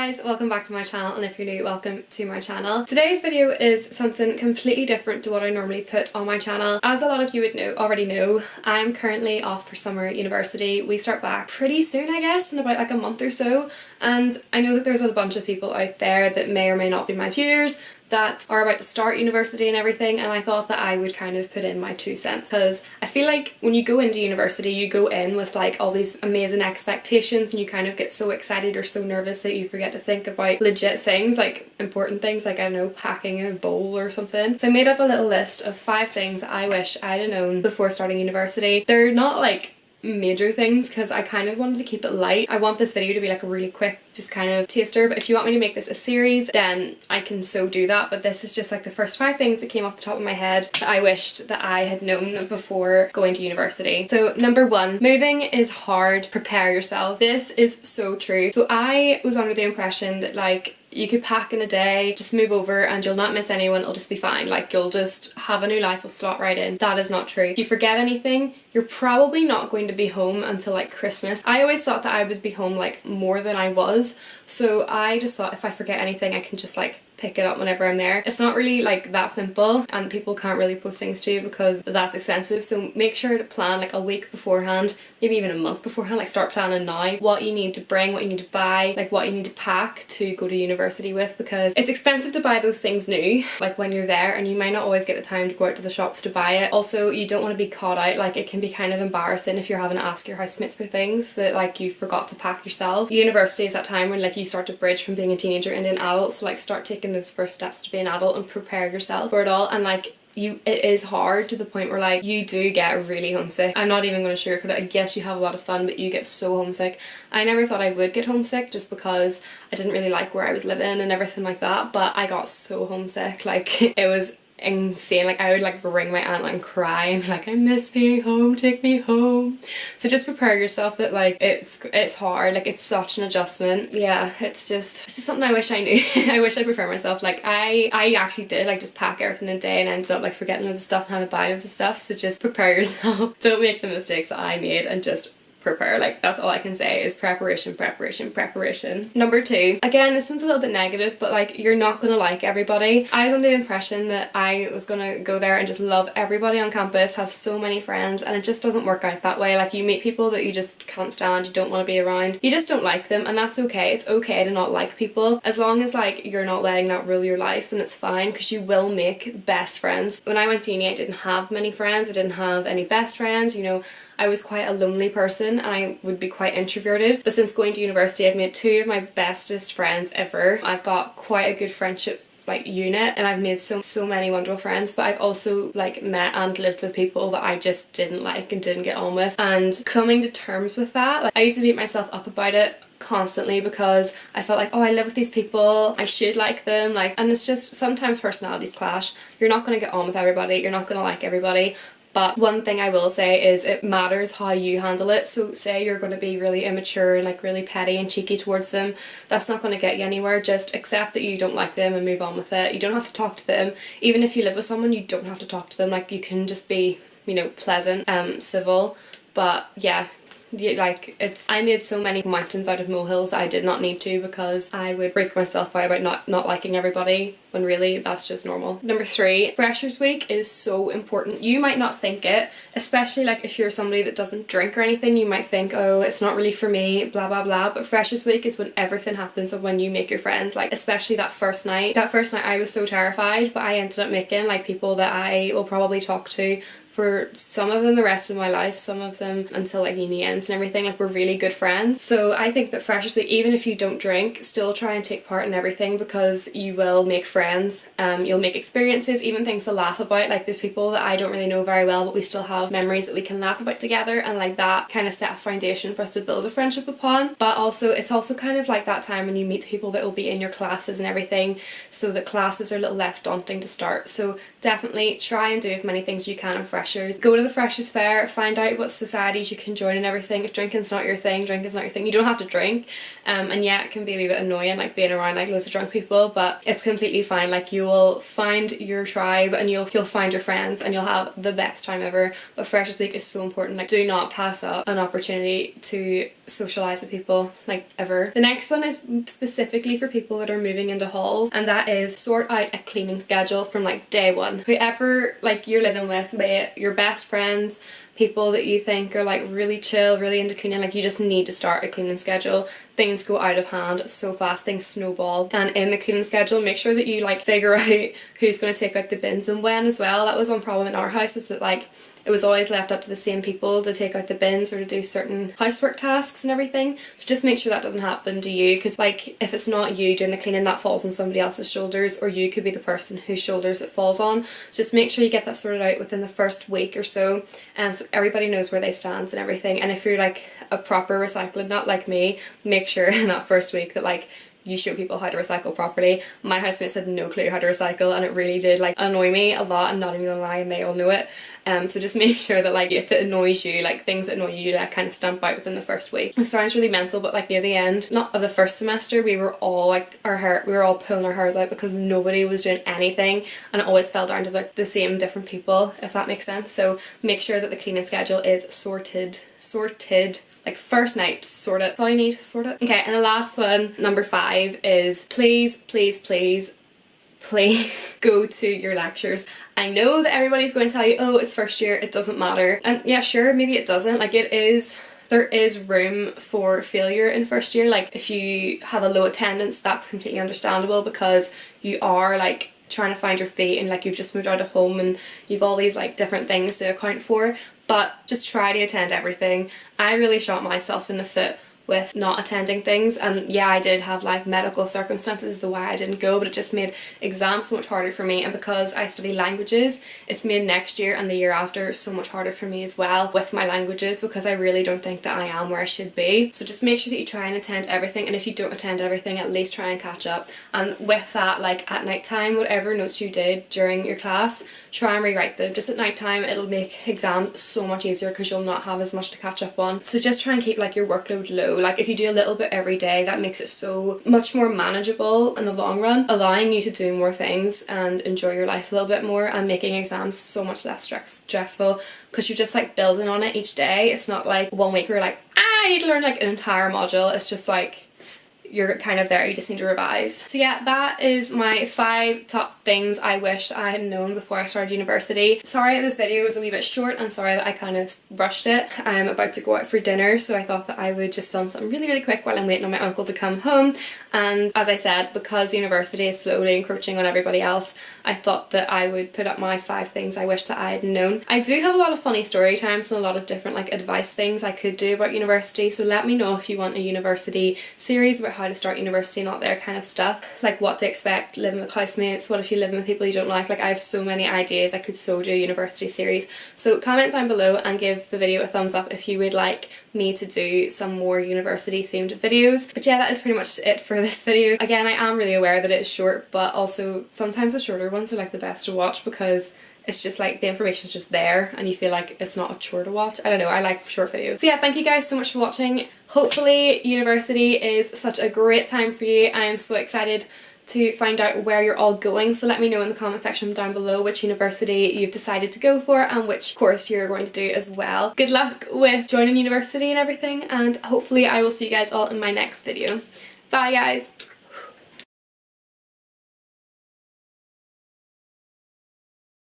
guys, welcome back to my channel, and if you're new, welcome to my channel. Today's video is something completely different to what I normally put on my channel. As a lot of you would already know, I'm currently off for summer at university. We start back pretty soon, I guess, in about like a month or so, and I know that there's a bunch of people out there that may or may not be my viewers that are about to start university and everything, and I thought that I would kind of put in my 2 cents, because I feel like when you go into university you go in with like all these amazing expectations and you kind of get so excited or so nervous that you forget to think about legit things, like important things, like I don't know, packing a bowl or something. So I made up a little list of 5 things that I wish I'd have known before starting university. They're not like major things because I kind of wanted to keep it light. I want this video to be like a really quick just kind of taster, but if you want me to make this a series then I can so do that, but this is just like the first 5 things that came off the top of my head that I wished that I had known before going to university. So number 1, moving is hard, prepare yourself. This is so true. So I was under the impression that like you could pack in a day, just move over and you'll not miss anyone, it'll just be fine. Like you'll just have a new life, will slot right in. That is not true. If you forget anything, you're probably not going to be home until like Christmas. I always thought that I would be home like more than I was. So I just thought if I forget anything, I can just like pick it up whenever I'm there. It's not really like that simple, and people can't really post things to you because that's expensive. So make sure to plan like a week beforehand, maybe even a month beforehand. Like start planning now what you need to bring, what you need to buy, like what you need to pack to go to university with, because it's expensive to buy those things new like when you're there, and you might not always get the time to go out to the shops to buy it. Also, you don't want to be caught out. Like it can be kind of embarrassing if you're having to ask your housemates for things that like you forgot to pack yourself. University is that time when like you start to bridge from being a teenager into an adult, so like start taking those first steps to be an adult and prepare yourself for it all. And like it is hard to the point where like you do get really homesick. I'm not even going to sugarcoat it. I guess you have a lot of fun, but you get so homesick. I never thought I would get homesick just because I didn't really like where I was living and everything like that, but I got so homesick. Like it was insane. Like I would like ring my aunt and cry and be like, I miss being home, take me home. So just prepare yourself that like it's hard, like it's such an adjustment. Yeah, it's just something I wish I knew. I wish I prepared myself. Like I actually did like just pack everything in a day and ended up like forgetting loads of stuff and having to buy loads of stuff. So just prepare yourself. Don't make the mistakes that I made and just prepare. Like that's all I can say is preparation, preparation, preparation. Number 2, again this one's a little bit negative, but like you're not gonna like everybody. I was under the impression that I was gonna go there and just love everybody on campus, have so many friends, and it just doesn't work out that way. Like you meet people that you just can't stand, you don't want to be around, you just don't like them, and that's okay. It's okay to not like people as long as like you're not letting that rule your life, and it's fine because you will make best friends. When I went to uni I didn't have many friends, I didn't have any best friends, you know. I was quite a lonely person and I would be quite introverted, but since going to university I've made 2 of my bestest friends ever. I've got quite a good friendship like unit and I've made so many wonderful friends, but I've also like met and lived with people that I just didn't like and didn't get on with, and coming to terms with that, like I used to beat myself up about it constantly because I felt like, oh, I live with these people, I should like them, like, and it's just sometimes personalities clash. You're not going to get on with everybody, you're not going to like everybody. But one thing I will say is it matters how you handle it. So say you're going to be really immature and like really petty and cheeky towards them, that's not going to get you anywhere. Just accept that you don't like them and move on with it. You don't have to talk to them. Even if you live with someone, you don't have to talk to them. Like you can just be, you know, pleasant, civil. But yeah, like I made so many mountains out of molehills that I did not need to, because I would break myself out about not liking everybody when really that's just normal. Number 3, Freshers Week is so important. You might not think it, especially like if you're somebody that doesn't drink or anything, you might think, oh, it's not really for me, blah blah blah, but Freshers Week is when everything happens and when you make your friends, like especially that first night. That first night I was so terrified, but I ended up making like people that I will probably talk to for some of them the rest of my life, some of them until like uni ends and everything. Like we're really good friends. So I think that Freshers Week, even if you don't drink, still try and take part in everything, because you will make friends, you'll make experiences, even things to laugh about. Like there's people that I don't really know very well, but we still have memories that we can laugh about together, and like that kind of set a foundation for us to build a friendship upon. But also it's also kind of like that time when you meet people that will be in your classes and everything, so that classes are a little less daunting to start. So definitely try and do as many things you can in Freshers freshers. Go to the freshers fair, find out what societies you can join and everything. If drinking's not your thing, drinking's not your thing. You don't have to drink, and yeah, it can be a wee bit annoying like being around like loads of drunk people, but it's completely fine. Like you will find your tribe and you'll find your friends and you'll have the best time ever. But freshers week is so important. Like do not pass up an opportunity to socialise with people, like ever. The next one is specifically for people that are moving into halls, and that is sort out a cleaning schedule from like day one. Whoever like you're living with, be it your best friends, people that you think are like really chill, really into cleaning, like you just need to start a cleaning schedule. Things go out of hand so fast, things snowball, and in the cleaning schedule make sure that you like figure out who's going to take out the bins and when as well. That was one problem in our house, is that like it was always left up to the same people to take out the bins or to do certain housework tasks and everything. So just make sure that doesn't happen to you, because like if it's not you doing the cleaning, that falls on somebody else's shoulders, or you could be the person whose shoulders it falls on. So just make sure you get that sorted out within the first week or so, so everybody knows where they stand and everything. And if you're like a proper recycler, not like me, make sure in that first week that like you show people how to recycle properly. My housemates had no clue how to recycle, and it really did like annoy me a lot. I'm not even gonna lie, and they all know it. So just make sure that like if it annoys you, like things that annoy you, that kind of stamp out within the first week. It sounds really mental, but like near the end, not of the first semester, we were all like we were all pulling our hairs out because nobody was doing anything, and it always fell down to like the same different people, if that makes sense. So make sure that the cleaning schedule is sorted. Like first night, sort it. That's all you need, sort it. Okay, and the last one, number 5, is please go to your lectures. I know that everybody's going to tell you, oh, it's first year, it doesn't matter. And yeah, sure, maybe it doesn't. Like there is room for failure in first year. Like if you have a low attendance, that's completely understandable, because you are like trying to find your feet and like you've just moved out of home and you've all these like different things to account for. But just try to attend everything. I really shot myself in the foot with not attending things, and yeah, I did have like medical circumstances as to why I didn't go, but it just made exams so much harder for me. And because I study languages, it's made next year and the year after so much harder for me as well with my languages, because I really don't think that I am where I should be. So just make sure that you try and attend everything, and if you don't attend everything, at least try and catch up. And with that, like at night time, whatever notes you did during your class, try and rewrite them. Just at night time, it'll make exams so much easier because you'll not have as much to catch up on. So just try and keep like your workload low. Like if you do a little bit every day, that makes it so much more manageable in the long run, allowing you to do more things and enjoy your life a little bit more, and making exams so much less stressful because you're just like building on it each day. It's not like one week where you're like, I need to learn like an entire module. It's just like you're kind of there, you just need to revise. So yeah, that is my 5 top things I wish I had known before I started university. Sorry that this video was a wee bit short, and sorry that I kind of rushed it. I'm about to go out for dinner, so I thought that I would just film something really quick while I'm waiting on my uncle to come home. And as I said, because university is slowly encroaching on everybody else, I thought that I would put up my 5 things I wish that I had known. I do have a lot of funny story times and a lot of different like advice things I could do about university, so let me know if you want a university series about how to start university and all that kind of stuff, like what to expect living with housemates, what if you live with people you don't like. I have so many ideas. I could so do a university series. So comment down below and give the video a thumbs up if you would like me to do some more university themed videos. But yeah, that is pretty much it for this video. Again, I am really aware that it's short, but also sometimes the shorter ones are like the best to watch because it's just like the information is just there and you feel like it's not a chore to watch. I don't know, I like short videos. So yeah, thank you guys so much for watching. Hopefully university is such a great time for you. I am so excited to find out where you're all going, so let me know in the comment section down below which university you've decided to go for and which course you're going to do as well. Good luck with joining university and everything, and hopefully I will see you guys all in my next video. Bye guys!